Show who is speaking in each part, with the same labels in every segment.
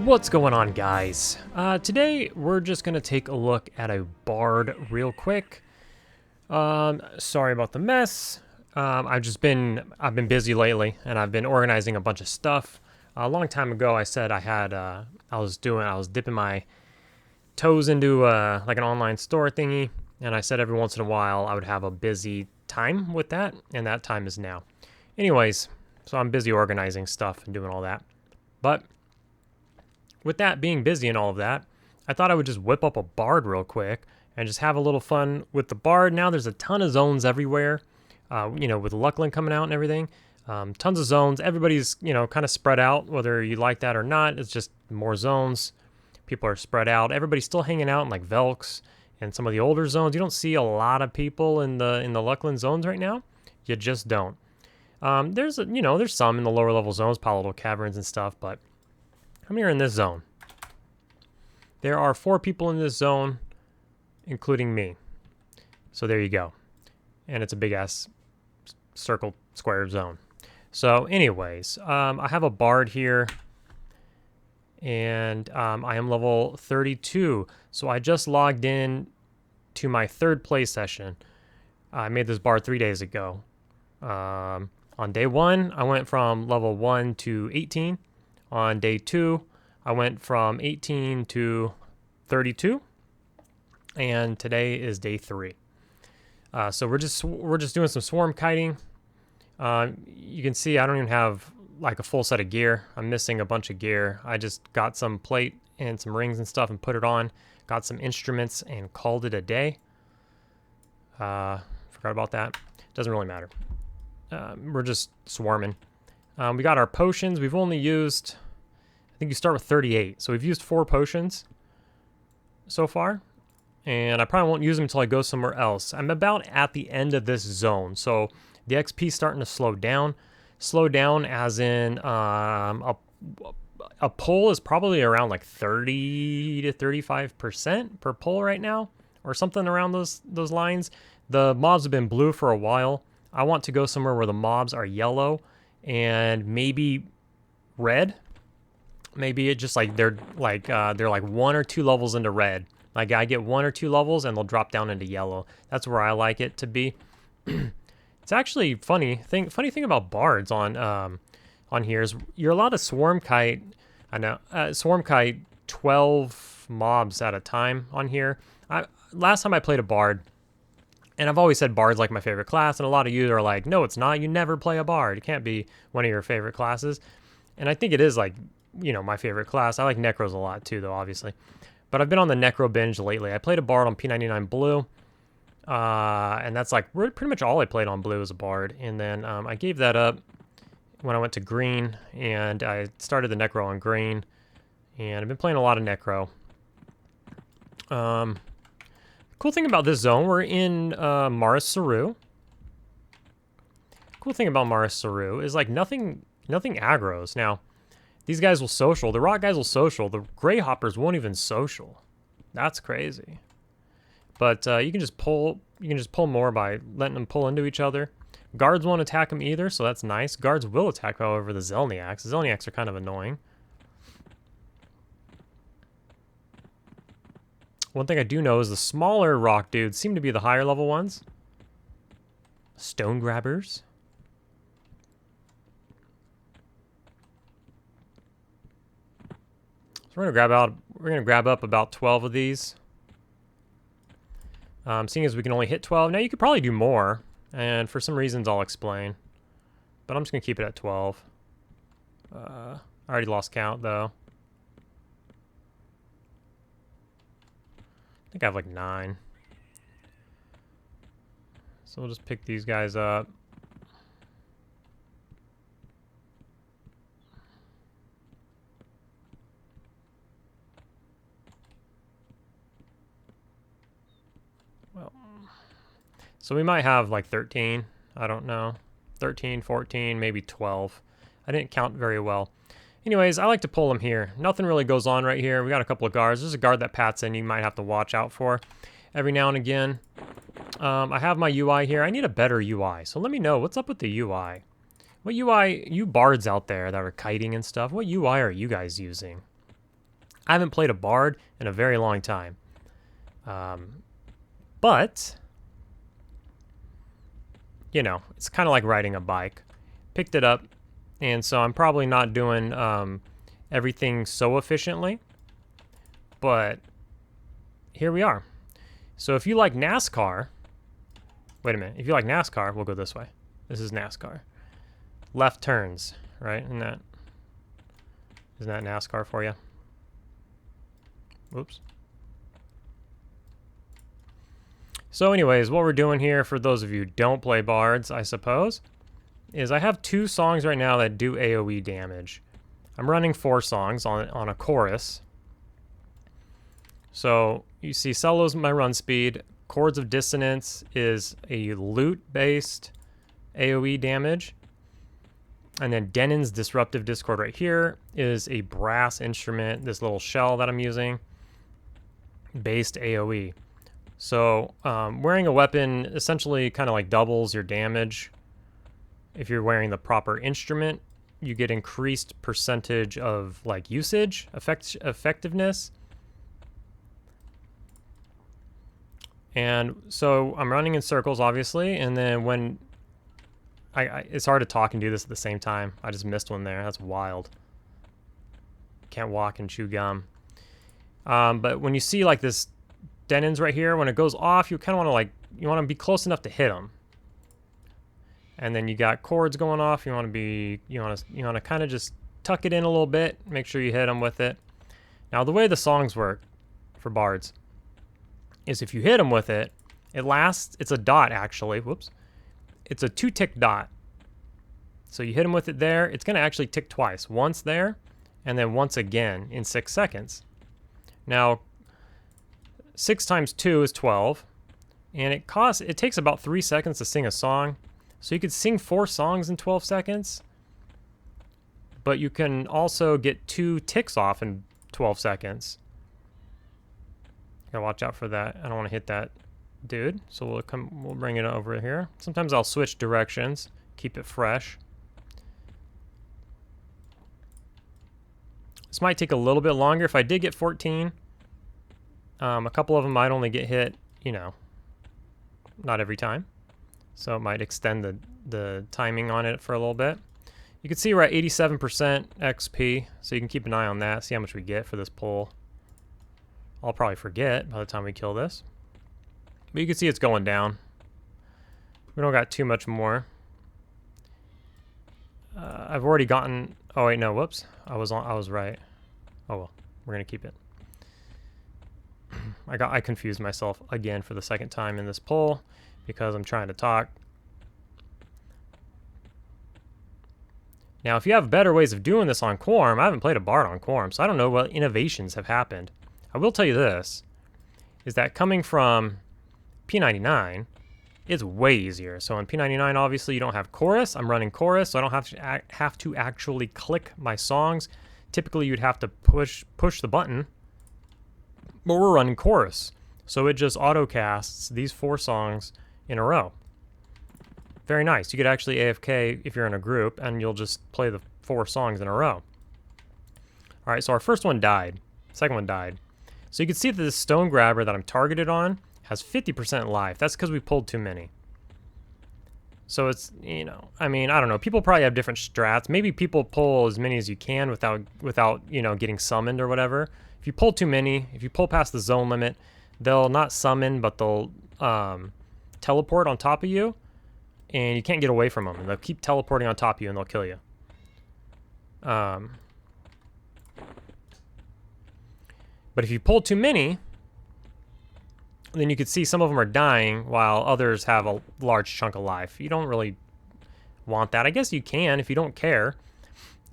Speaker 1: What's going on, guys? Today we're just gonna take a look at a bard real quick. Sorry about the mess. I've been busy lately, and I've been organizing a bunch of stuff. A long time ago, I said I was dipping my toes into like an online store thingy, and I said every once in a while I would have a busy time with that, and that time is now. Anyways, so I'm busy organizing stuff and doing all that, but with that being busy and all of that, I thought I would just whip up a bard real quick and just have a little fun with the bard. Now there's a ton of zones everywhere, with Luckland coming out and everything. Tons of zones. Everybody's, kind of spread out, whether you like that or not. It's just more zones. People are spread out. Everybody's still hanging out in like Velks and some of the older zones. You don't see a lot of people in the Luckland zones right now. You just don't. There's some in the lower level zones, Palatine Caverns and stuff, but I'm here in this zone. There are 4 people in this zone, including me. So there you go. And it's a big ass circle square zone. So anyways, I have a bard here, and I am level 32. So I just logged in to my 3rd play session. I made this bard 3 days ago. On day 1, I went from level 1 to 18. On day 2, I went from 18 to 32, and today is day 3. So we're just doing some swarm kiting. You can see I don't even have like a full set of gear. I'm missing a bunch of gear. I just got some plate and some rings and stuff and put it on. Got some instruments and called it a day. Forgot about that. Doesn't really matter. We're just swarming. We got our potions. We've only used, I think you start with 38. So we've used 4 potions so far. And I probably won't use them until I go somewhere else. I'm about at the end of this zone. So the XP is starting to slow down. Slow down as in a pull is probably around like 30 to 35% per pull right now. Or something around those lines. The mobs have been blue for a while. I want to go somewhere where the mobs are yellow and maybe red. Maybe it just like they're like 1 or 2 levels into red. Like I get 1 or 2 levels and they'll drop down into yellow. That's where I like it to be. It's actually funny thing about bards on here is you're allowed to swarm kite. I know swarm kite 12 mobs at a time on here. Last time I played a bard. And I've always said bard's like my favorite class, and a lot of you are like, no, it's not. You never play a bard. It can't be one of your favorite classes. And I think it is like, my favorite class. I like necros a lot too, though, obviously. But I've been on the necro binge lately. I played a bard on P99 blue, and that's like pretty much all I played on blue as a bard. And then I gave that up when I went to green, and I started the necro on green. And I've been playing a lot of necro. Cool thing about this zone, we're in Maris Saru. Cool thing about Maris Saru is like nothing aggro's. Now, these guys will social. The rock guys will social. The gray hoppers won't even social. That's crazy. But you can just pull more by letting them pull into each other. Guards won't attack them either, so that's nice. Guards will attack, however, the Zelniaks. The Zelniaks are kind of annoying. One thing I do know is the smaller rock dudes seem to be the higher level ones. Stone grabbers. So we're gonna grab up about 12 of these. Seeing as we can only hit 12. Now you could probably do more, and for some reasons I'll explain. But I'm just gonna keep it at 12. I already lost count though. I think I have like 9. So we'll just pick these guys up. Well, so we might have like 13. I don't know. 13, 14, maybe 12. I didn't count very well. Anyways, I like to pull them here. Nothing really goes on right here. We got a couple of guards. There's a guard that pats in you might have to watch out for every now and again. I have my UI here. I need a better UI. So let me know what's up with the UI. What UI, you bards out there that are kiting and stuff, what UI are you guys using? I haven't played a bard in a very long time. But, you know, it's kind of like riding a bike. Picked it up, and so I'm probably not doing everything so efficiently. But here we are. So if you like NASCAR, wait a minute. If you like NASCAR, we'll go this way. This is NASCAR. Left turns, right? Isn't that NASCAR for you? Whoops. So anyways, what we're doing here, for those of you who don't play bards, I suppose, is I have 2 songs right now that do AoE damage. I'm running 4 songs on a chorus. So you see Cello's my run speed. Chords of Dissonance is a lute-based AoE damage. And then Denon's Disruptive Discord right here is a brass instrument, this little shell that I'm using, based AoE. So wearing a weapon essentially kind of like doubles your damage. If you're wearing the proper instrument, you get increased percentage of like usage, effectiveness. And so I'm running in circles, obviously, and then when it's hard to talk and do this at the same time. I just missed one there. That's wild. Can't walk and chew gum. But when you see like this Denon's right here, when it goes off, you kind of want to be close enough to hit them. And then you got chords going off. You want to kind of just tuck it in a little bit. Make sure you hit them with it. Now the way the songs work for bards is if you hit them with it, it lasts. It's a dot actually. Whoops. It's a 2-tick dot. So you hit them with it there. It's going to actually tick twice. Once there, and then once again in 6 seconds. Now, 6 times 2 is 12, and it takes about 3 seconds to sing a song. So you could sing 4 songs in 12 seconds, but you can also get 2 ticks off in 12 seconds. Gotta watch out for that. I don't want to hit that dude, so we'll bring it over here. Sometimes I'll switch directions, keep it fresh. This might take a little bit longer. If I did get 14, a couple of them might only get hit, you know, not every time. So it might extend the timing on it for a little bit. You can see we're at 87% XP, so you can keep an eye on that, see how much we get for this pull. I'll probably forget by the time we kill this. But you can see it's going down. We don't got too much more. I've already gotten... Oh, wait, no, whoops. I was right. Oh, well, we're going to keep it. I confused myself again for the second time in this poll because I'm trying to talk. Now, if you have better ways of doing this on Quarm, I haven't played a bard on Quarm, so I don't know what innovations have happened. I will tell you this, is that coming from P99, it's way easier. So on P99, obviously, you don't have chorus. I'm running chorus, so I don't have to actually click my songs. Typically, you'd have to push the button, but we're running chorus. So it just auto-casts these 4 songs in a row. Very nice. You could actually AFK if you're in a group, and you'll just play the 4 songs in a row. All right, so our first one died. Second one died. So you can see that this stone grabber that I'm targeted on has 50% life. That's because we pulled too many. So it's, you know, I mean, I don't know. People probably have different strats. Maybe people pull as many as you can without you know, getting summoned or whatever. If you pull too many, if you pull past the zone limit, they'll not summon, but they'll teleport on top of you, and you can't get away from them. And they'll keep teleporting on top of you, and they'll kill you. But if you pull too many, then you could see some of them are dying while others have a large chunk of life. You don't really want that. I guess you can if you don't care.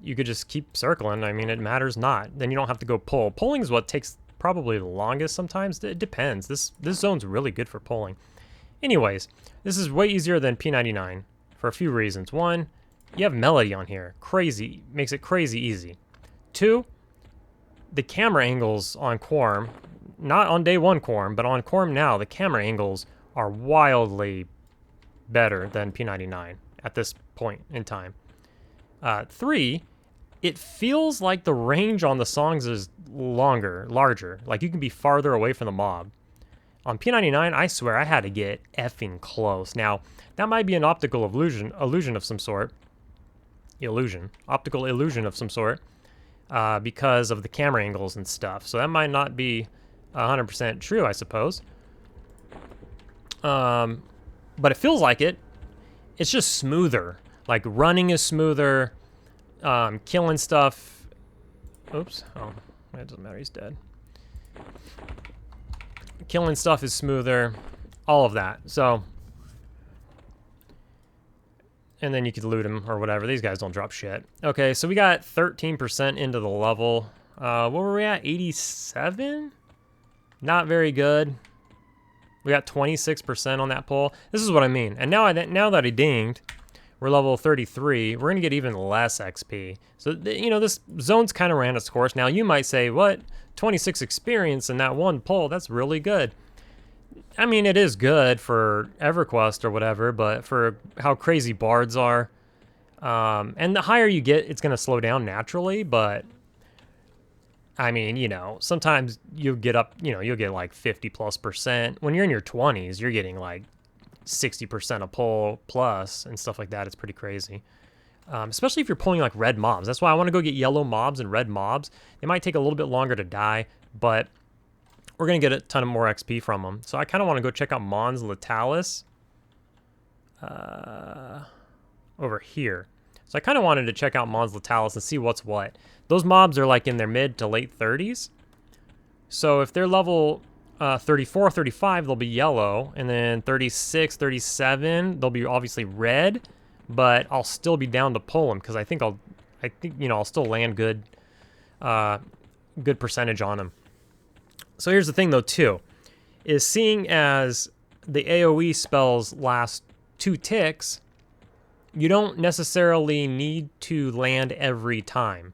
Speaker 1: You could just keep circling. I mean, it matters not. Then you don't have to go pull. Pulling is what takes probably the longest sometimes. It depends. This zone's really good for pulling. Anyways, this is way easier than P99 for a few reasons. One, you have melody on here. Crazy. Makes it crazy easy. 2, the camera angles on Quarm, not on day 1 Quarm, but on Quarm now, the camera angles are wildly better than P99 at this point in time. 3, it feels like the range on the songs is larger. Like you can be farther away from the mob. On P99, I swear I had to get effing close. Now, that might be an optical illusion of some sort. Optical illusion of some sort, because of the camera angles and stuff. So that might not be 100% true, I suppose. But it feels like it. It's just smoother. Like running is smoother. Killing stuff. Oops. Oh, it doesn't matter. He's dead. Killing stuff is smoother. All of that. So, and then you could loot them or whatever. These guys don't drop shit. Okay, so we got 13% into the level. What were we at? 87? Not very good. We got 26% on that pole. This is what I mean. And now that I dinged, we're level 33. We're going to get even less XP. So, you know, this zone's kind of ran its course. Now, you might say, what? 26 experience in that one pole? That's really good. I mean, it is good for EverQuest or whatever, but for how crazy bards are, and the higher you get, it's going to slow down naturally, but I mean, you know, sometimes you'll get up, you know, you'll get like 50+%. When you're in your 20s, you're getting like 60% a pull plus and stuff like that. It's pretty crazy. Especially if you're pulling like red mobs. That's why I want to go get yellow mobs and red mobs. They might take a little bit longer to die, but we're going to get a ton of more XP from them. So I kind of want to go check out Mons Letalis over here. So I kind of wanted to check out Mons Letalis and see what's what. Those mobs are like in their mid to late 30s. So if they're level 34, 35, they'll be yellow. And then 36, 37, they'll be obviously red. But I'll still be down to pull them because I think you know, I'll still land good percentage on them. So here's the thing though too, is seeing as the AoE spells last 2 ticks, you don't necessarily need to land every time.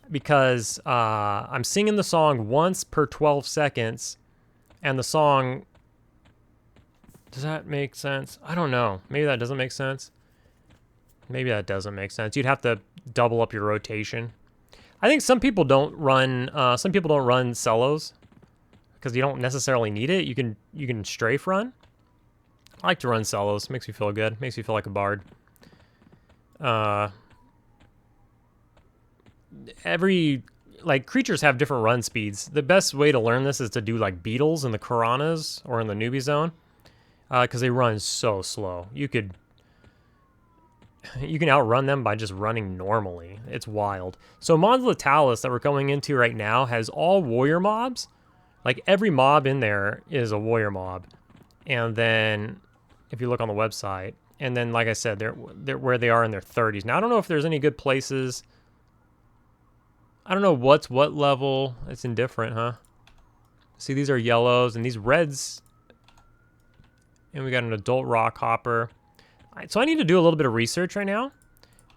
Speaker 1: Because I'm singing the song once per 12 seconds, and the song... Does that make sense? I don't know. Maybe that doesn't make sense. Maybe that doesn't make sense. You'd have to double up your rotation. I think some people don't run cellos because you don't necessarily need it. You can strafe run. I like to run cellos. Makes me feel good. Makes me feel like a bard. Creatures have different run speeds. The best way to learn this is to do like beetles in the Karanas or in the newbie zone. Because they run so slow. You can outrun them by just running normally. It's wild. So Mons Letalis that we're going into right now has all warrior mobs. Like every mob in there is a warrior mob. And then if you look on the website, and then like I said, they're where they are in their 30s. Now I don't know if there's any good places. I don't know what's what level. It's indifferent, huh? See, these are yellows and these reds. And we got an adult rock hopper. All right, so I need to do a little bit of research right now.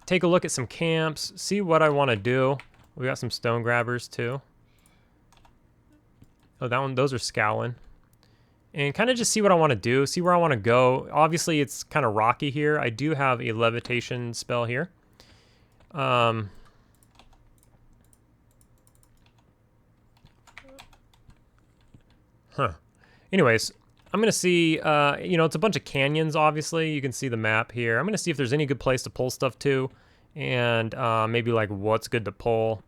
Speaker 1: Take a look at some camps, see what I want to do. We got some stone grabbers too. Oh, those are scowling. And kind of just see what I want to do, see where I want to go. Obviously, it's kind of rocky here. I do have a levitation spell here. Huh. Anyways, I'm going to see, you know, it's a bunch of canyons, obviously. You can see the map here. I'm going to see if there's any good place to pull stuff to, and maybe, like, what's good to pull.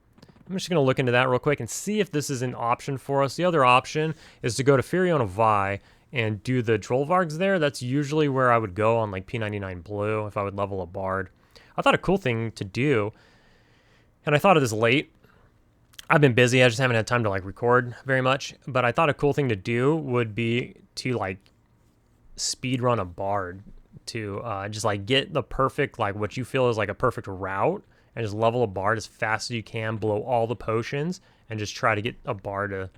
Speaker 1: I'm just going to look into that real quick and see if this is an option for us. The other option is to go to Furiona Vi and do the Trollvargs there. That's usually where I would go on, like, P99 Blue if I would level a Bard. I thought a cool thing to do, and I thought of this late. I've been busy. I just haven't had time to, like, record very much. But I thought a cool thing to do would be to, like, speed run a Bard to just, like, get the perfect, like, what you feel is, like, a perfect route and just level a Bard as fast as you can, blow all the potions, and just try to get a Bard to,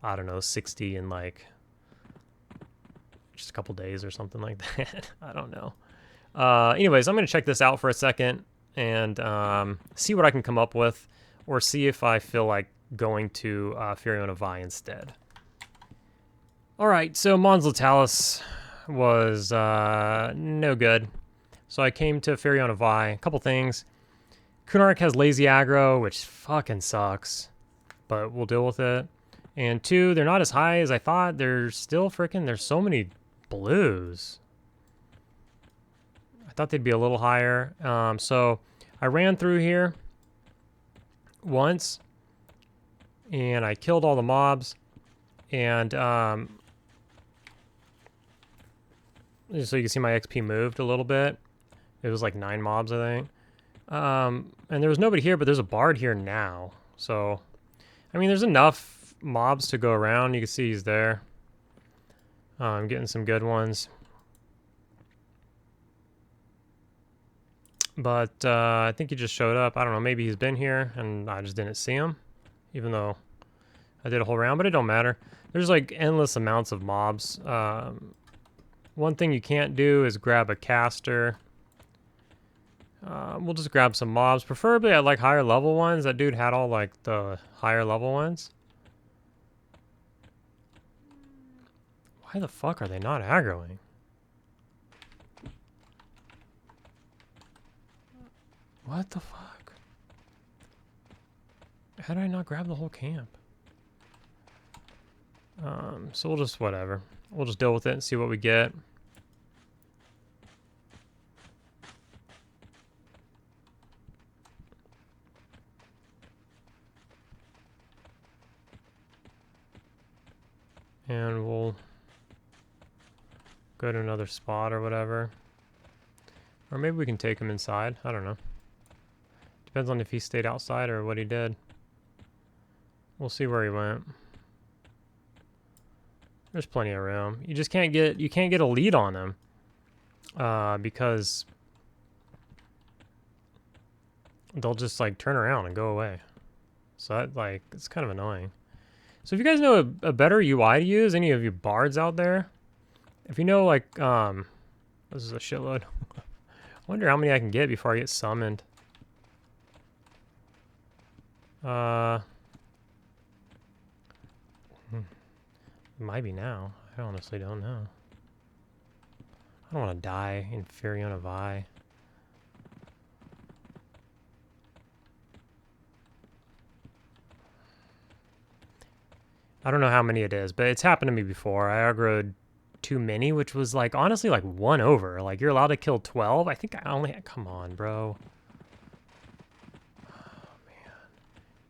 Speaker 1: I don't know, 60 in, like, just a couple days or something like that. I don't know. Anyways, I'm going to check this out for a second and see what I can come up with. Or see if I feel like going to Furiona Vi instead. Alright, so Mons Letalis was no good. So I came to Furiona Vi. A couple things. Kunark has lazy aggro, which fucking sucks, but we'll deal with it. And 2, they're not as high as I thought. They're still freaking, there's so many blues. I thought they'd be a little higher. So I ran through here once, and I killed all the mobs. And so you can see my XP moved a little bit. It was like 9 mobs, I think. And there was nobody here, but there's a bard here now. So, I mean, there's enough mobs to go around. You can see he's there. I'm getting some good ones. But I think he just showed up. I don't know, maybe he's been here and I just didn't see him. Even though I did a whole round, but it don't matter. There's like endless amounts of mobs. One thing you can't do is grab a caster. We'll just grab some mobs. Preferably at like higher level ones. That dude had all like the higher level ones. Why the fuck are they not aggroing? What the fuck? How did I not grab the whole camp? So we'll just, whatever. We'll just deal with it and see what we get. And we'll go to another spot or whatever. Or maybe we can take him inside. I don't know. Depends on if he stayed outside or what he did. We'll see where he went. There's plenty of room. You just can't get, you can't get a lead on him. Because they'll just like turn around and go away. So that, like, it's kind of annoying. So if you guys know a better UI to use, any of you bards out there, if you know like, this is a shitload. I wonder how many I can get before I get summoned. Might be now. I honestly don't know. I don't want to die in Furiona Vi. I don't know how many it is, but it's happened to me before. I aggroed too many, which was like, honestly, like 1 over. Like, you're allowed to kill 12. I think I only had, come on, bro. Oh, man.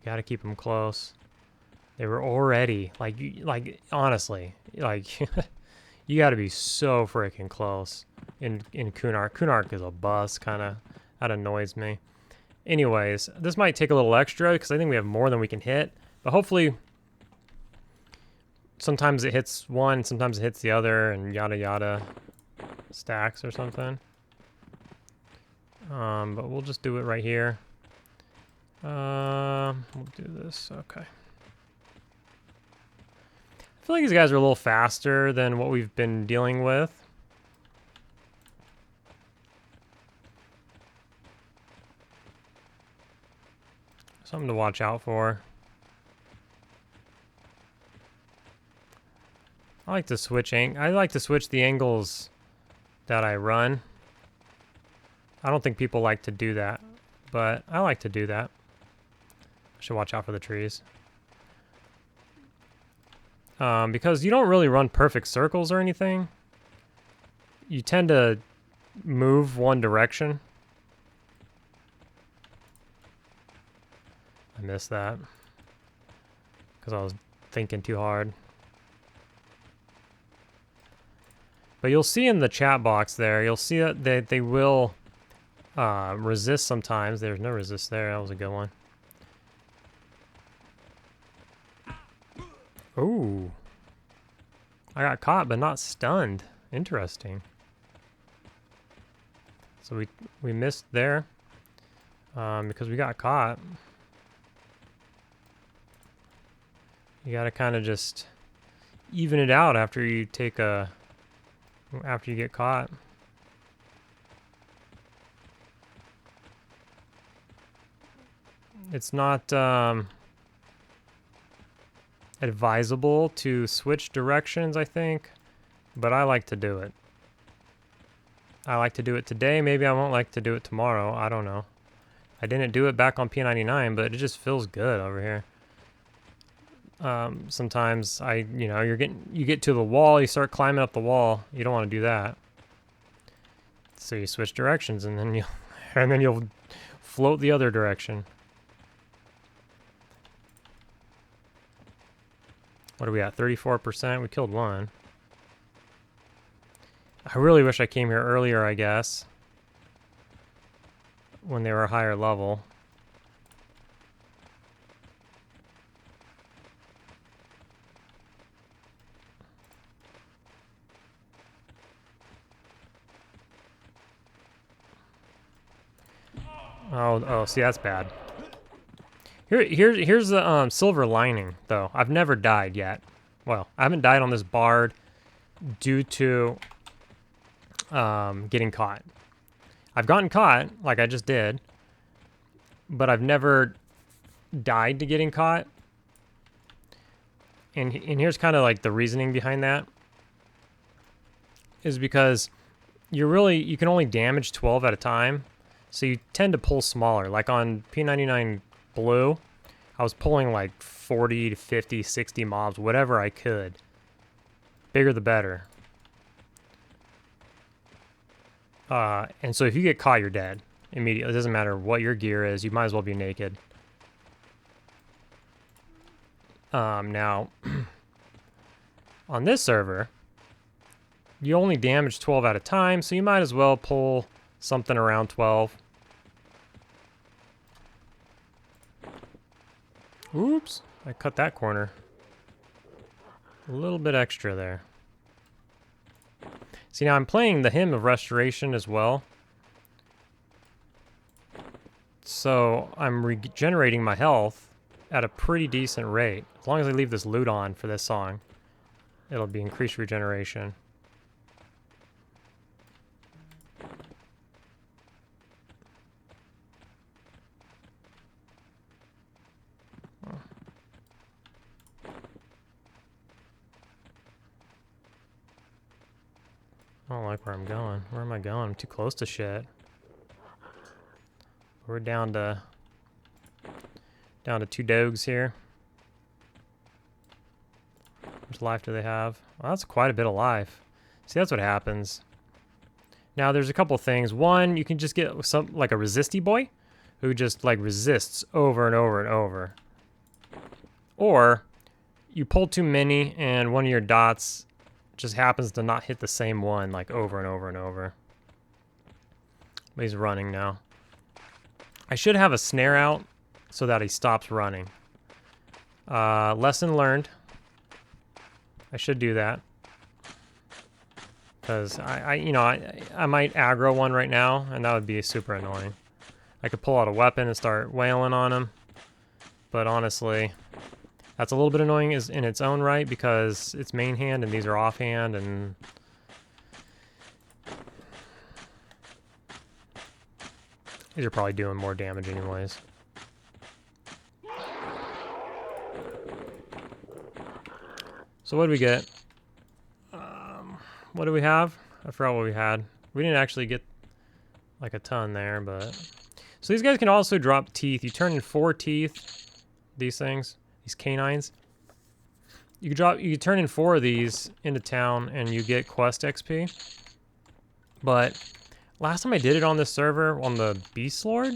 Speaker 1: You gotta keep them close. They were already, like honestly, like, you gotta be so freaking close in Kunark. Kunark is a bust, kind of. That annoys me. Anyways, this might take a little extra, because I think we have more than we can hit. But hopefully, sometimes it hits one, sometimes it hits the other, and yada yada stacks or something. But we'll just do it right here. We'll do this, okay. I feel like these guys are a little faster than what we've been dealing with. Something to watch out for. I like to switch the angles that I run. I don't think people like to do that, but I like to do that. I should watch out for the trees. Because you don't really run perfect circles or anything. You tend to move one direction. I missed that because I was thinking too hard. But you'll see in the chat box there, you'll see that they will resist sometimes. There's no resist there. That was a good one. Ooh. I got caught but not stunned. Interesting. So we missed there because we got caught. You gotta kind of just even it out after you take after you get caught. It's not advisable to switch directions, I think, but I like to do it. I like to do it today. Maybe I won't like to do it tomorrow. I don't know. I didn't do it back on P99, but it just feels good over here. Sometimes you get to the wall, you start climbing up the wall. You don't want to do that. So you switch directions, and then you'll float the other direction. What are we at? 34%. We killed one. I really wish I came here earlier, I guess, when they were a higher level. Oh, see, that's bad. Here's the silver lining, though. I've never died yet. Well, I haven't died on this bard due to getting caught. I've gotten caught, like I just did, but I've never died to getting caught. And here's kind of like the reasoning behind that. Is because you can only damage 12 at a time, so you tend to pull smaller. Like on P99 Blue, I was pulling like 40 to 50, 60 mobs, whatever I could. Bigger the better. And so if you get caught, you're dead immediately. It doesn't matter what your gear is. You might as well be naked. Now, on this server, you only damage 12 at a time, so you might as well pull something around 12. Oops, I cut that corner. A little bit extra there. See, now I'm playing the Hymn of Restoration as well. So I'm regenerating my health at a pretty decent rate. As long as I leave this loot on for this song, it'll be increased regeneration. I don't like where I'm going. Where am I going? I'm too close to shit. We're down to 2 dogs here. How much life do they have? Well, that's quite a bit of life. See, that's what happens. Now, there's a couple things. One, you can just get some like a resisty boy who just like resists over and over and over. Or you pull too many and one of your dots just happens to not hit the same one like over and over and over. But he's running now. I should have a snare out so that he stops running. Lesson learned. I should do that. Because I might aggro one right now, and that would be super annoying. I could pull out a weapon and start wailing on him. But honestly, that's a little bit annoying in its own right because it's main hand and these are offhand, and these are probably doing more damage anyways. So what do we get? What do we have? I forgot what we had. We didn't actually get like a ton there, but... So these guys can also drop teeth. You turn in 4 teeth, these things, these canines. You can turn in 4 of these into town and you get quest XP. But last time I did it on this server, on the Beast Lord,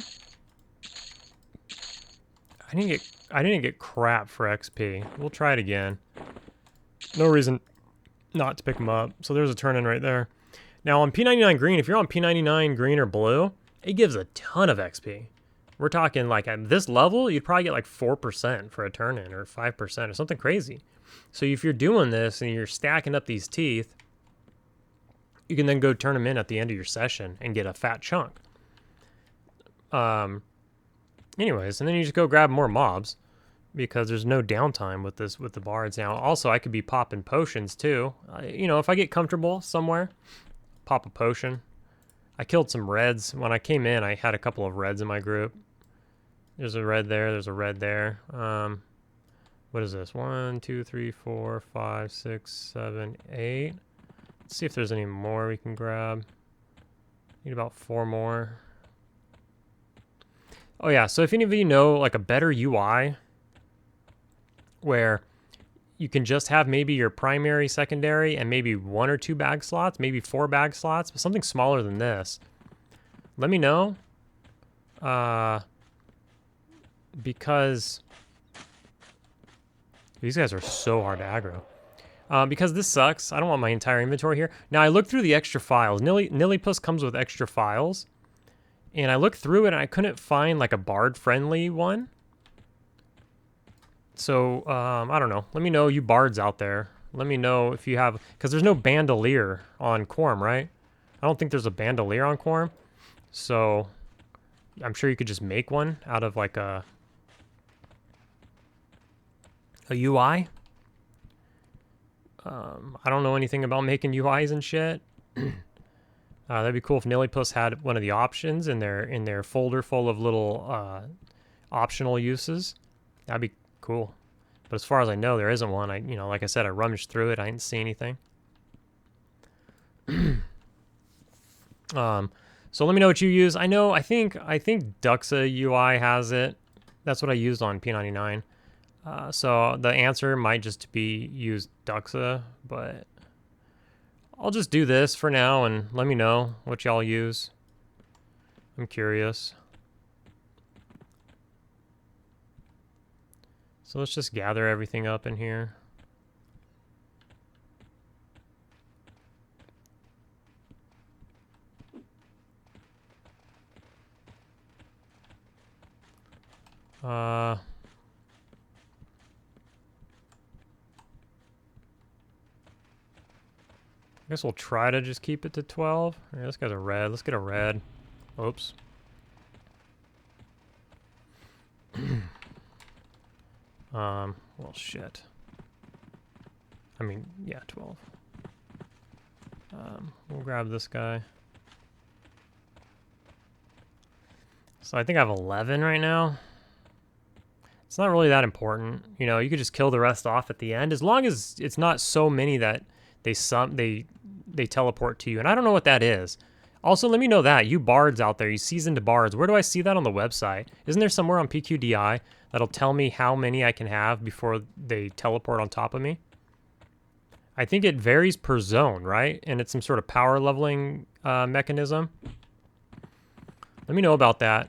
Speaker 1: I didn't get crap for XP. We'll try it again. No reason not to pick them up. So there's a turn in right there. Now on P99 green, if you're on P99 green or blue, it gives a ton of XP. We're talking like at this level, you'd probably get like 4% for a turn in or 5% or something crazy. So if you're doing this and you're stacking up these teeth, you can then go turn them in at the end of your session and get a fat chunk. Anyways, and then you just go grab more mobs because there's no downtime with the bards. Now, also, I could be popping potions too. If I get comfortable somewhere, pop a potion. I killed some reds. When I came in, I had a couple of reds in my group. There's a red there. There's a red there. What is this? 1, 2, 3, 4, 5, 6, 7, 8. Let's see if there's any more we can grab. Need about 4 more. Oh yeah, so if any of you know like a better UI where you can just have maybe your primary, secondary, and maybe 1 or 2 bag slots, maybe 4 bag slots, but something smaller than this, let me know. Because these guys are so hard to aggro. Because this sucks. I don't want my entire inventory here. Now, I looked through the extra files. Nillipus comes with extra files. And I looked through it, and I couldn't find, like, a bard-friendly one. So, I don't know. Let me know, you bards out there. Let me know if you have... Because there's no bandolier on Quarm, right? I don't think there's a bandolier on Quarm. So, I'm sure you could just make one out of, like, a UI. I don't know anything about making UIs and shit. That'd be cool if Nillipus had one of the options in their folder full of little optional uses. That'd be cool. But as far as I know, there isn't one. Like I said, I rummaged through it. I didn't see anything. So let me know what you use. I think Duxa UI has it. That's what I used on P99. So the answer might just be use Duxa, but I'll just do this for now and let me know what y'all use. I'm curious. So let's just gather everything up in here. I guess we'll try to just keep it to 12. Yeah, this guy's a red. Let's get a red. Oops. Well, shit. I mean, yeah, 12. We'll grab this guy. So I think I have 11 right now. It's not really that important. You know, you could just kill the rest off at the end, as long as it's not so many that they teleport to you. And I don't know what that is. Also, let me know that. You bards out there, you seasoned bards. Where do I see that on the website? Isn't there somewhere on PQDI that'll tell me how many I can have before they teleport on top of me? I think it varies per zone, right? And it's some sort of power leveling mechanism. Let me know about that.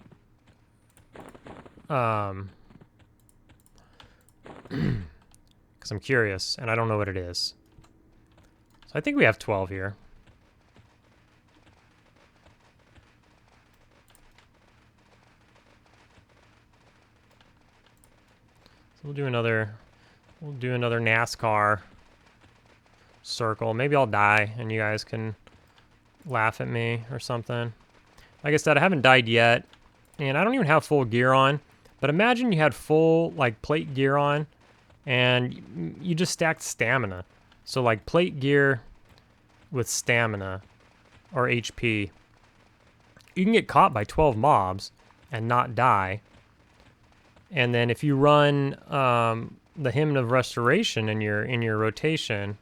Speaker 1: Because I'm curious, and I don't know what it is. So I think we have 12 here. So we'll do another NASCAR circle. Maybe I'll die, and you guys can laugh at me or something. Like I said, I haven't died yet, and I don't even have full gear on. But imagine you had full, like, plate gear on, and you just stacked stamina. So, like, plate gear with stamina, or HP. You can get caught by 12 mobs and not die. And then if you run the Hymn of Restoration in your rotation,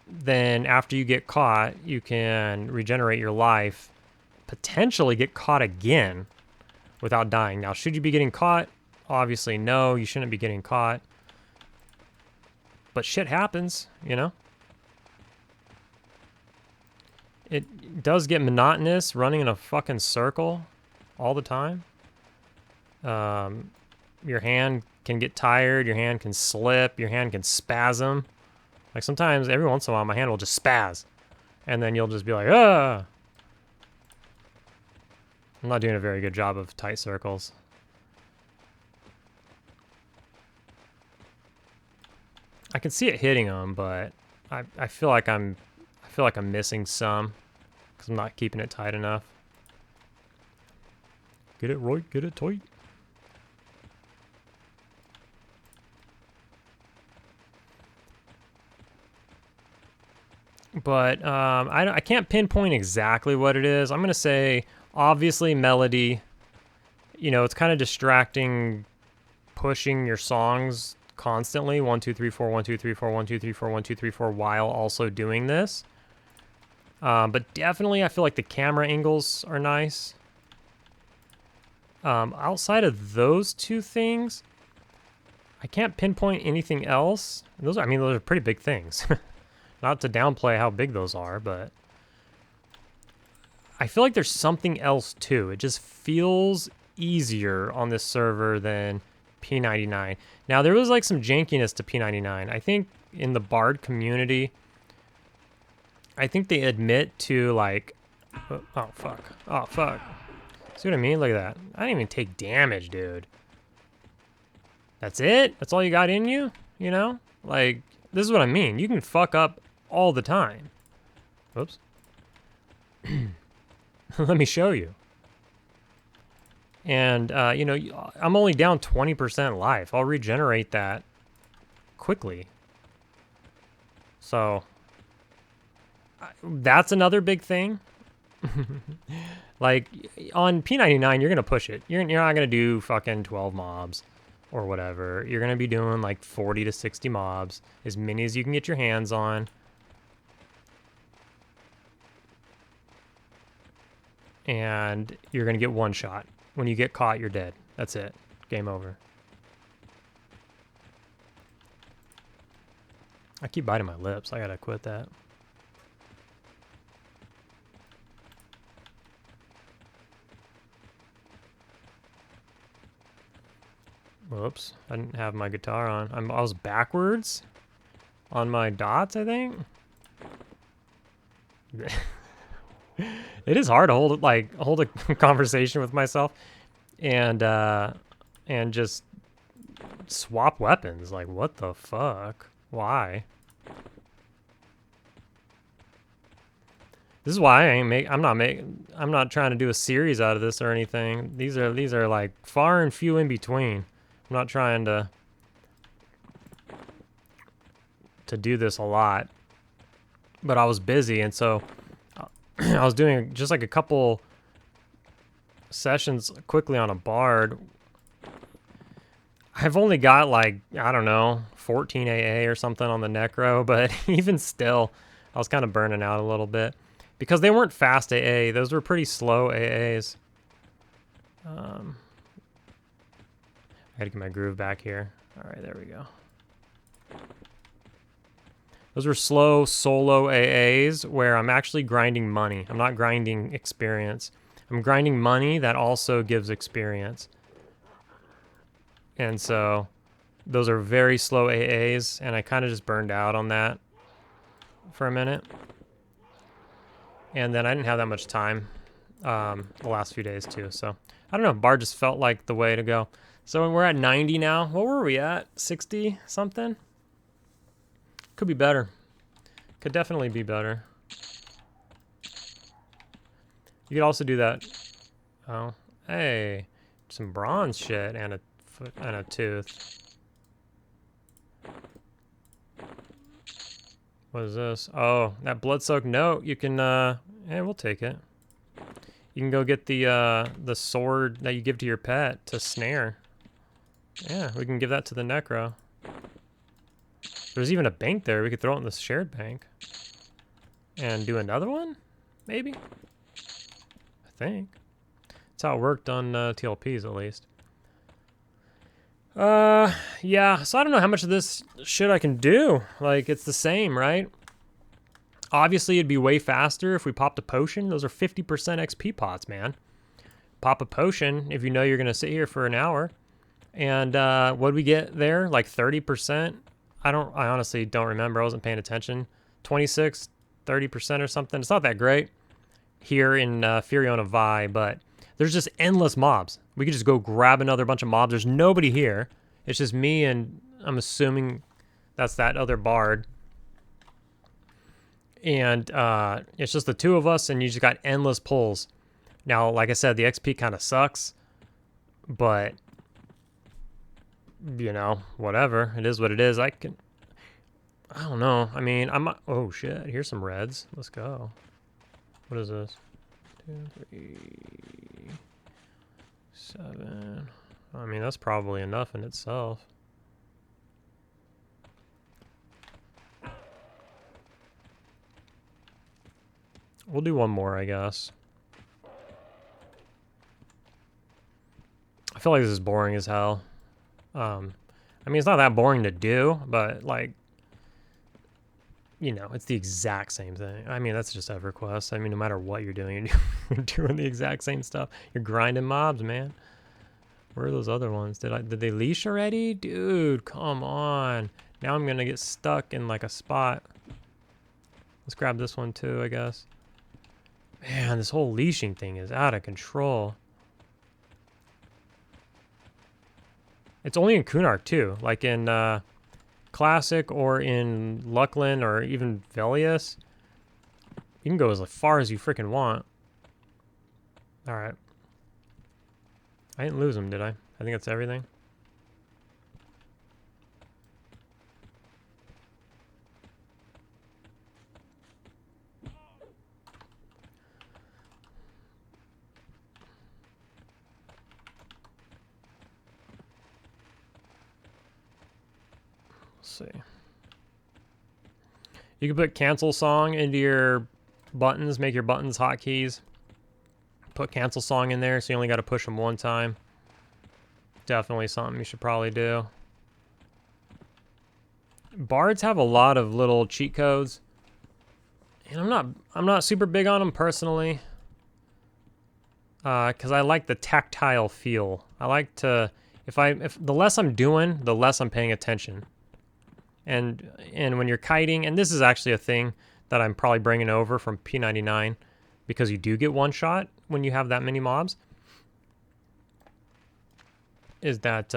Speaker 1: then after you get caught, you can regenerate your life, potentially get caught again without dying. Now, should you be getting caught? Obviously, no, you shouldn't be getting caught. But shit happens, you know? It does get monotonous running in a fucking circle all the time. Your hand can get tired, your hand can slip, your hand can spasm. Like sometimes, every once in a while, my hand will just spaz. And then you'll just be like, ah! I'm not doing a very good job of tight circles. I can see it hitting them, but I feel like I'm missing some because I'm not keeping it tight enough. Get it right, get it tight. But I can't pinpoint exactly what it is. I'm gonna say obviously melody. You know, it's kind of distracting, pushing your songs constantly 1 2 3 4 1 2 3 4 1 2 3 4 1 2 3 4 while also doing this. But definitely I feel like the camera angles are nice. Outside of those two things, I can't pinpoint anything else. Those are pretty big things. Not to downplay how big those are, but I feel like there's something else too. It just feels easier on this server than P99. Now, there was like some jankiness to P99. I think in the Bard community, I think they admit to like, oh fuck, oh fuck. See what I mean? Look at that. I didn't even take damage, dude. That's it? That's all you got in you? You know? Like, this is what I mean. You can fuck up all the time. Whoops. Let me show you. And, you know, I'm only down 20% life. I'll regenerate that quickly. So, that's another big thing. Like, on P99, you're going to push it. You're not going to do fucking 12 mobs or whatever. You're going to be doing like 40 to 60 mobs, as many as you can get your hands on. And you're going to get one shot. When you get caught, you're dead. That's it. Game over. I keep biting my lips. I got to quit that. Whoops, I didn't have my guitar on. I was backwards on my dots, I think. It is hard to hold a conversation with myself and just swap weapons. Like, what the fuck? Why? This is why I'm not trying to do a series out of this or anything. These are like far and few in between. I'm not trying to do this a lot, but I was busy, and so I was doing just like a couple sessions quickly on a Bard. I've only got like, I don't know, 14 AA or something on the Necro, but even still, I was kind of burning out a little bit because they weren't fast AA. Those were pretty slow AAs. I gotta get my groove back here. All right, there we go. Those were slow solo AAs where I'm actually grinding money. I'm not grinding experience. I'm grinding money that also gives experience. And so those are very slow AAs, and I kind of just burned out on that for a minute. And then I didn't have that much time the last few days too. So I don't know, Bard just felt like the way to go. So we're at 90 now. What were we at? 60 something? Could be better. Could definitely be better. You could also do that. Oh, hey, some bronze shit and a foot and a tooth. What is this? Oh, that blood-soaked note. You can, yeah, we'll take it. You can go get the sword that you give to your pet to snare. Yeah, we can give that to the Necro. There's even a bank there. We could throw it in the shared bank. And do another one? Maybe? I think. That's how it worked on TLPs, at least. Yeah, so I don't know how much of this shit I can do. Like, it's the same, right? Obviously, it'd be way faster if we popped a potion. Those are 50% XP pots, man. Pop a potion if you know you're going to sit here for an hour. And what'd we get there? Like 30%? I honestly don't remember. I wasn't paying attention. 26, 30% or something. It's not that great here in Furiona Vi, but there's just endless mobs. We could just go grab another bunch of mobs. There's nobody here. It's just me and I'm assuming that's that other Bard. And it's just the two of us, and you just got endless pulls. Now, like I said, the XP kind of sucks, but you know, whatever. It is what it is. I don't know. I mean, oh shit, here's some reds. Let's go. What is this? 2, 3, 7. I mean, that's probably enough in itself. We'll do one more, I guess. I feel like this is boring as hell. I mean, it's not that boring to do, but like, you know, it's the exact same thing. I mean, that's just EverQuest. I mean, no matter what you're doing, you're doing the exact same stuff. You're grinding mobs, man. Where are those other ones? Did they leash already? Dude, come on. Now I'm gonna get stuck in like a spot. Let's grab this one too, I guess. Man, this whole leashing thing is out of control. It's only in Kunark too. Like in Classic or in Luckland or even Velius. You can go as far as you freaking want. Alright. I didn't lose them, did I? I think that's everything. Let's see. You can put cancel song into your buttons, make your buttons hotkeys. Put cancel song in there, so you only got to push them one time. Definitely something you should probably do. Bards have a lot of little cheat codes, and I'm not super big on them personally, because I like the tactile feel. I like to if the less I'm doing, the less I'm paying attention. And when you're kiting, and this is actually a thing that I'm probably bringing over from P99, because you do get one shot when you have that many mobs, is that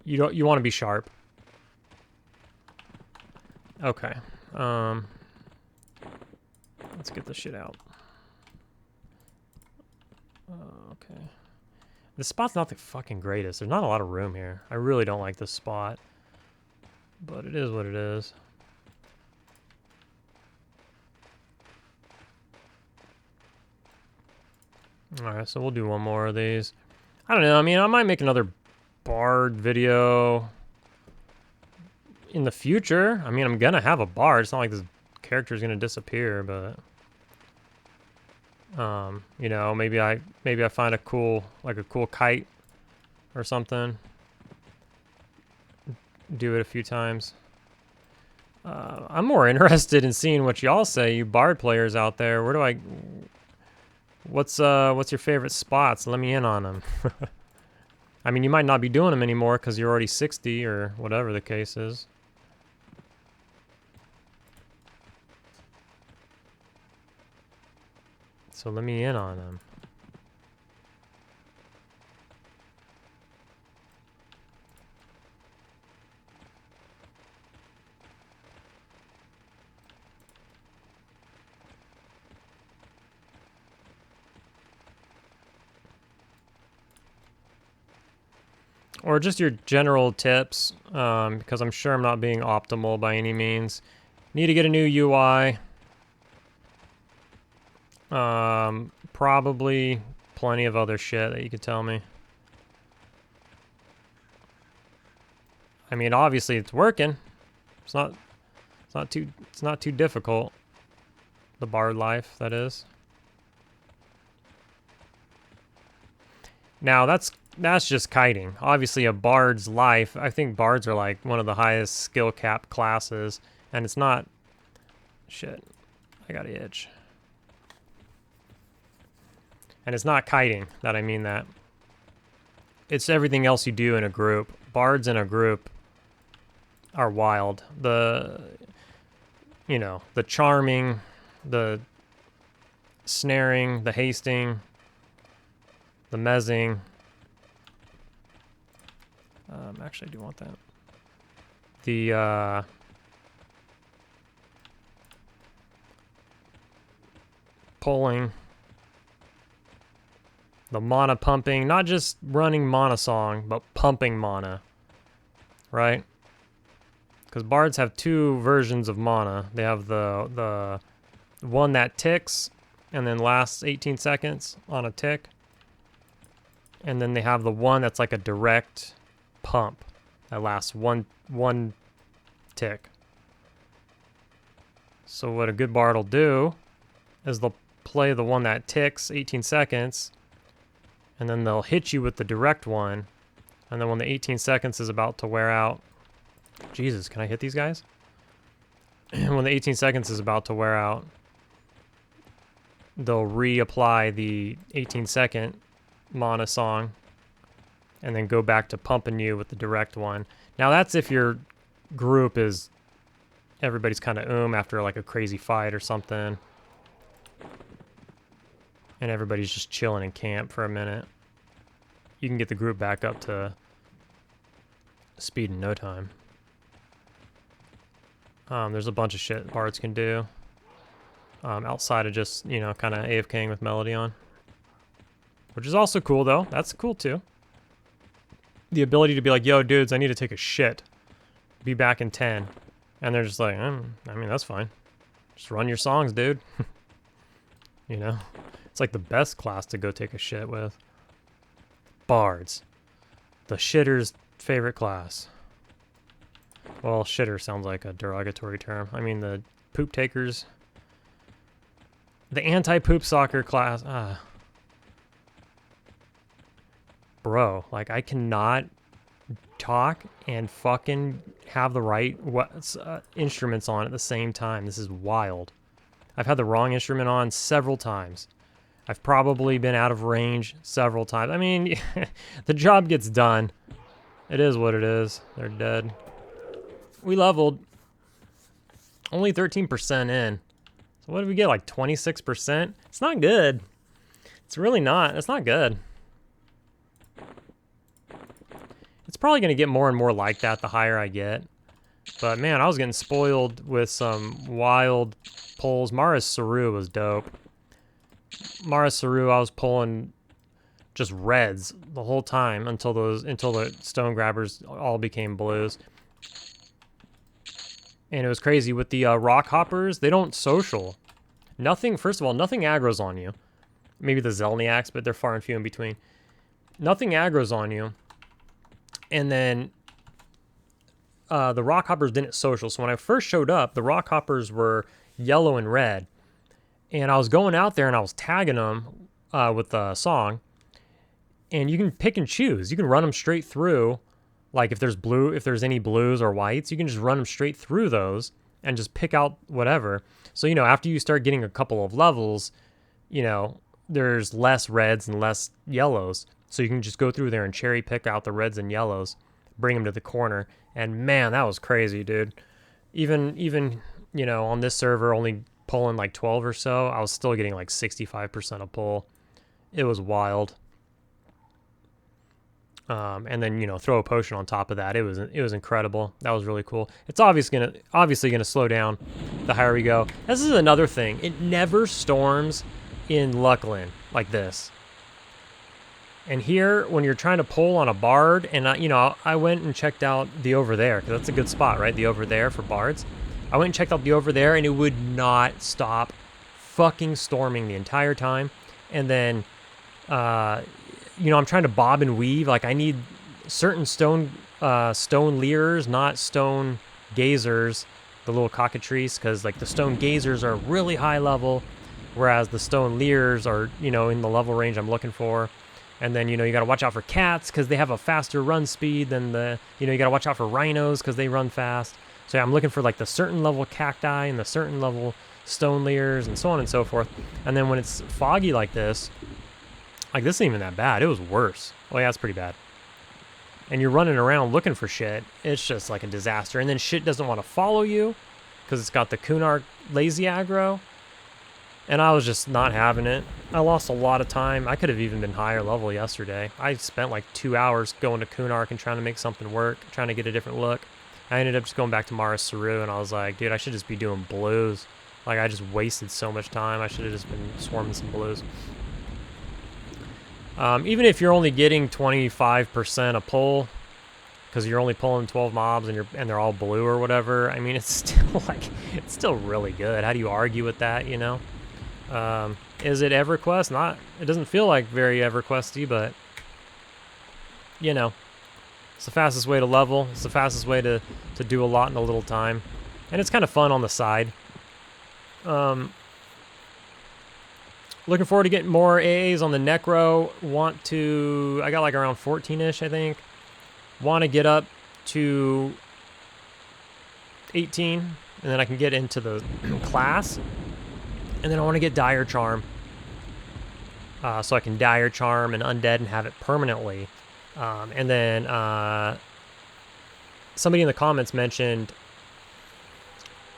Speaker 1: you want to be sharp. Okay. Let's get this shit out. Okay. This spot's not the fucking greatest. There's not a lot of room here. I really don't like this spot. But it is what it is. Alright, so we'll do one more of these. I don't know, I mean, I might make another Bard video in the future. I mean, I'm gonna have a Bard. It's not like this character's gonna disappear, but... you know, maybe I find a cool kite or something. Do it a few times. I'm more interested in seeing what y'all say, you Bard players out there. Where do I... What's your favorite spots? Let me in on them. I mean, you might not be doing them anymore because you're already 60 or whatever the case is. So let me in on them. Or just your general tips, because I'm sure I'm not being optimal by any means. Need to get a new UI. Probably plenty of other shit that you could tell me. I mean, obviously it's working. It's not too difficult. The Bard life, that is. Now that's just kiting. Obviously a Bard's life, I think Bards are like one of the highest skill cap classes, and it's not... Shit, I got an itch. And it's not kiting that I mean that. It's everything else you do in a group. Bards in a group are wild. You know, the charming, the snaring, the hasting, the mezzing. Actually, I do want that. The pulling. The mana pumping, not just running mana song, but pumping mana, right? Because Bards have two versions of mana. They have the one that ticks and then lasts 18 seconds on a tick. And then they have the one that's like a direct pump that lasts one tick. So what a good bard will do is they'll play the one that ticks 18 seconds, and then they'll hit you with the direct one, and then when the 18 seconds is about to wear out, Jesus, can I hit these guys? When the 18 seconds is about to wear out, they'll reapply the 18-second mana song, and then go back to pumping you with the direct one. Now that's if your group is, everybody's kind of after like a crazy fight or something, and everybody's just chilling in camp for a minute. You can get the group back up to speed in no time. There's a bunch of shit bards can do outside of just, you know, kind of AFKing with Melody on, which is also cool though. That's cool too. The ability to be like, yo dudes, I need to take a shit, be back in 10, and they're just like, I mean, that's fine, just run your songs, dude. You know, it's like the best class to go take a shit with. Bards, the shitter's favorite class. Well, shitter sounds like a derogatory term. I mean, the poop takers, the anti-poop soccer class. Bro, like, I cannot talk and fucking have the right instruments on at the same time. This is wild. I've had the wrong instrument on several times. I've probably been out of range several times. I mean, the job gets done. It is what it is. They're dead. We leveled. Only 13% in. So what did we get, like 26%? It's not good. It's really not. It's not good. It's probably going to get more and more like that the higher I get. But man, I was getting spoiled with some wild pulls. Mara's Saru was dope. Mara's Saru, I was pulling just reds the whole time until the stone grabbers all became blues. And it was crazy with the rock hoppers. They don't social. Nothing, first of all, nothing aggro's on you. Maybe the Zelniaks, but they're far and few in between. Nothing aggro's on you. And then the rock hoppers didn't social. So when I first showed up, the rock hoppers were yellow and red. And I was going out there and I was tagging them with a song. And you can pick and choose. You can run them straight through. Like if there's any blues or whites, you can just run them straight through those and just pick out whatever. So, you know, after you start getting a couple of levels, you know, there's less reds and less yellows. So you can just go through there and cherry pick out the reds and yellows, bring them to the corner. And man, that was crazy, dude. Even, you know, on this server, only pulling like 12 or so, I was still getting like 65% a pull. It was wild. And then, you know, throw a potion on top of that. It was incredible. That was really cool. It's obviously gonna slow down the higher we go. This is another thing. It never storms in Luckland like this. And here, when you're trying to pull on a bard, and I went and checked out the Over There, because that's a good spot, right? The Over There for bards. I went and checked out the Over There, and it would not stop fucking storming the entire time. And then, you know, I'm trying to bob and weave. Like, I need certain stone leers, not stone gazers, the little cockatrices, because, like, the stone gazers are really high level, whereas the stone leers are, you know, in the level range I'm looking for. And then, you know, you got to watch out for cats because they have a faster run speed than you got to watch out for rhinos because they run fast. So yeah, I'm looking for like the certain level cacti and the certain level stone leers and so on and so forth. And then when it's foggy like this isn't even that bad. It was worse. Oh yeah, it's pretty bad. And you're running around looking for shit. It's just like a disaster. And then shit doesn't want to follow you because it's got the Kunark lazy aggro. And I was just not having it. I lost a lot of time. I could have even been higher level yesterday. I spent like 2 hours going to Kunark and trying to make something work, trying to get a different look. I ended up just going back to Mara Saru, and I was like, dude, I should just be doing blues. Like, I just wasted so much time. I should have just been swarming some blues. Even if you're only getting 25% a pull, because you're only pulling 12 mobs and they're all blue or whatever, I mean, it's still really good. How do you argue with that, you know? Is it EverQuest? It doesn't feel like very EverQuesty, but you know, it's the fastest way to level. It's the fastest way to do a lot in a little time, and it's kind of fun on the side. Looking forward to getting more AAs on the Necro. I got like around 14-ish, I think. Want to get up to 18, and then I can get into the class. And then I want to get Dire Charm. So I can Dire Charm and Undead and have it permanently. And then somebody in the comments mentioned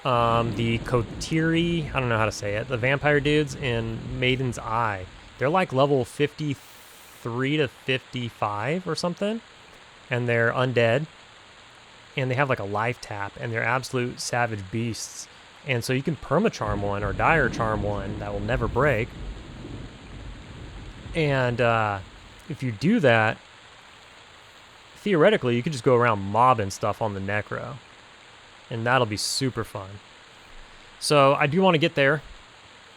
Speaker 1: the Kotiri, I don't know how to say it, the vampire dudes in Maiden's Eye. They're like level 53 to 55 or something. And they're undead. And they have like a life tap. And they're absolute savage beasts. And so you can permacharm one or dire charm one that will never break. And if you do that, theoretically, you could just go around mobbing stuff on the Necro. And that'll be super fun. So I do want to get there.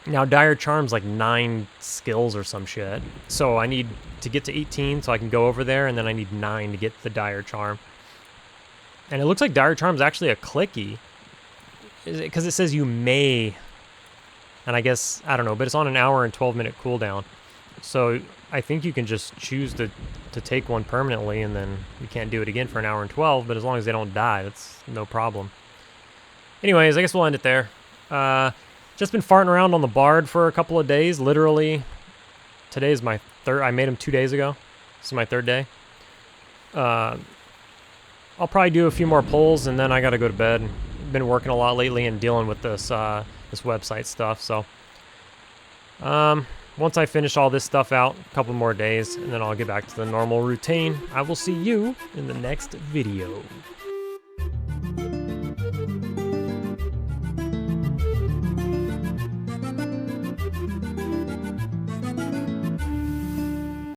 Speaker 1: Now, Dire Charm's like 9 skills or some shit. So I need to get to 18 so I can go over there, and then I need 9 to get the Dire Charm. And it looks like Dire Charm's actually a clicky. Because it says you may. And I guess, I don't know, but it's on an hour and 12-minute cooldown. So I think you can just choose to take one permanently, and then you can't do it again for an hour and 12, but as long as they don't die, that's no problem. Anyways, I guess we'll end it there. Just been farting around on the Bard for a couple of days. Literally, today's my third. I made him 2 days ago. This is my third day. I'll probably do a few more polls, and then I gotta go to bed. Been working a lot lately and dealing with this this website stuff. So, once I finish all this stuff out, a couple more days, and then I'll get back to the normal routine. I will see you in the next video.